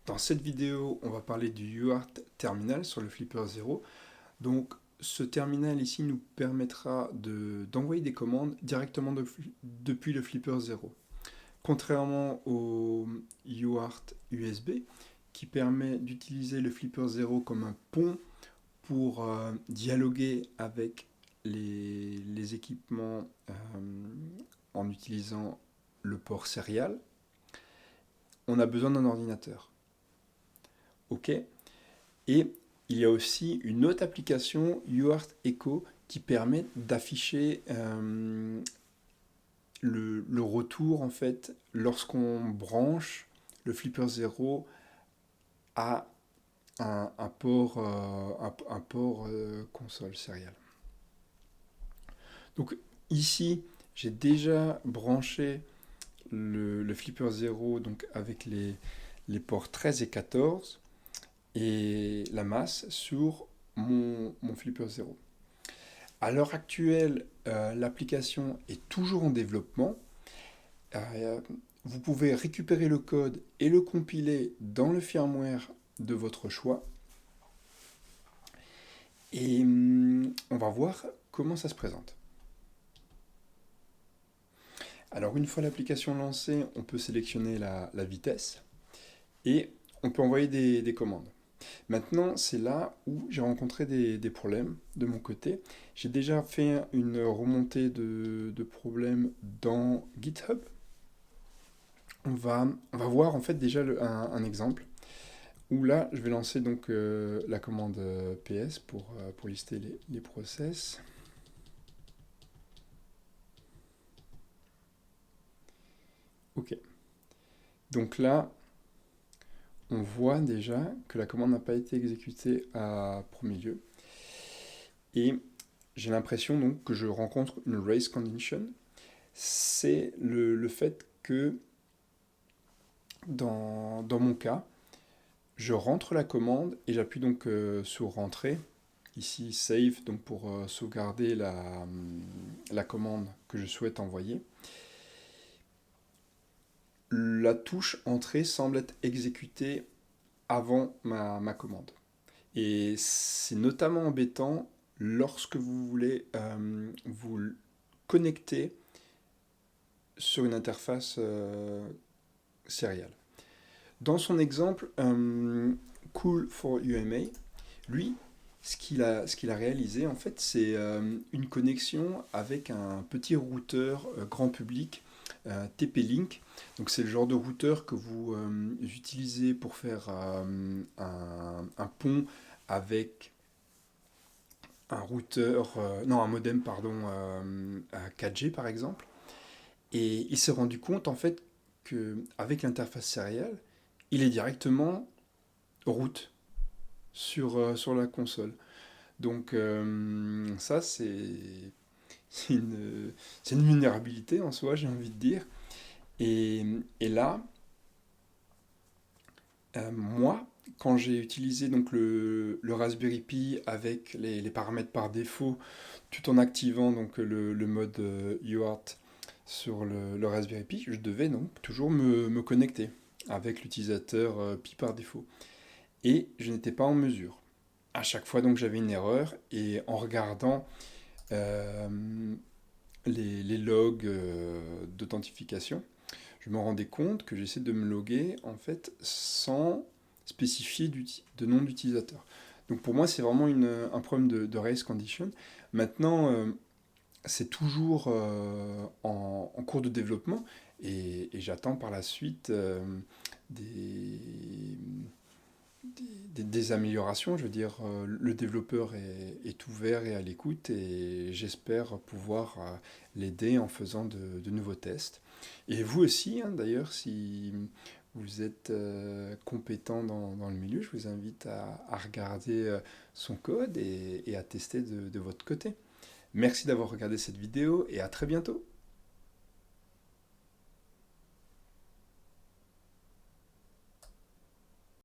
Dans cette vidéo, on va parler du UART terminal sur le Flipper Zero. Donc, ce terminal ici nous permettra d'envoyer des commandes directement depuis le Flipper Zero. Contrairement au UART USB, qui permet d'utiliser le Flipper Zero comme un pont pour dialoguer avec les équipements en utilisant le port serial, on a besoin d'un ordinateur. OK. Et il y a aussi une autre application, UART Echo, qui permet d'afficher le retour en fait lorsqu'on branche le Flipper Zero à un port, console serial. Donc ici, j'ai déjà branché le Flipper Zero donc avec les ports 13 et 14 et la masse sur mon Flipper Zero. À l'heure actuelle, l'application est toujours en développement. Euh, Vous pouvez récupérer le code et le compiler dans le firmware de votre choix. Et on va voir comment ça se présente. Alors une fois l'application lancée, on peut sélectionner la vitesse et on peut envoyer des commandes. Maintenant, c'est là où j'ai rencontré des problèmes de mon côté. J'ai déjà fait une remontée de problèmes dans GitHub. On va voir en fait déjà un exemple où là, je vais lancer donc la commande ps pour lister les process. Ok. Donc là, on voit déjà que la commande n'a pas été exécutée à premier lieu. Et j'ai l'impression donc que je rencontre une race condition. C'est le fait que dans mon cas, je rentre la commande et j'appuie donc sur rentrer. Ici, save, donc pour sauvegarder la commande que je souhaite envoyer. La touche entrée semble être exécutée avant ma commande. Et c'est notamment embêtant lorsque vous voulez vous connecter sur une interface serial. Dans son exemple, Cool for UMA, lui, ce qu'il a réalisé, en fait, c'est une connexion avec un petit routeur grand public, TP-Link. Donc, c'est le genre de routeur que vous utilisez pour faire un pont avec un modem, pardon, à 4G par exemple. Et il s'est rendu compte, en fait, qu'avec l'interface serial, il est directement route sur la console. Donc ça, c'est une, c'est une vulnérabilité en soi, j'ai envie de dire. Et là, moi, quand j'ai utilisé donc le Raspberry Pi avec les paramètres par défaut, tout en activant donc le mode UART sur le Raspberry Pi, je devais donc toujours me connecter avec l'utilisateur Pi par défaut. Et je n'étais pas en mesure. À chaque fois donc j'avais une erreur et en regardant euh, les logs d'authentification, je me rendais compte que j'essaie de me loguer en fait sans spécifier de nom d'utilisateur. Donc pour moi c'est vraiment un problème de race condition. Maintenant c'est toujours en cours de développement et j'attends par la suite des, des améliorations. Je veux dire, le développeur est ouvert et à l'écoute et j'espère pouvoir l'aider en faisant de nouveaux tests. Et vous aussi, hein, d'ailleurs, si vous êtes compétent dans le milieu, je vous invite à regarder son code et à tester de votre côté. Merci d'avoir regardé cette vidéo et à très bientôt.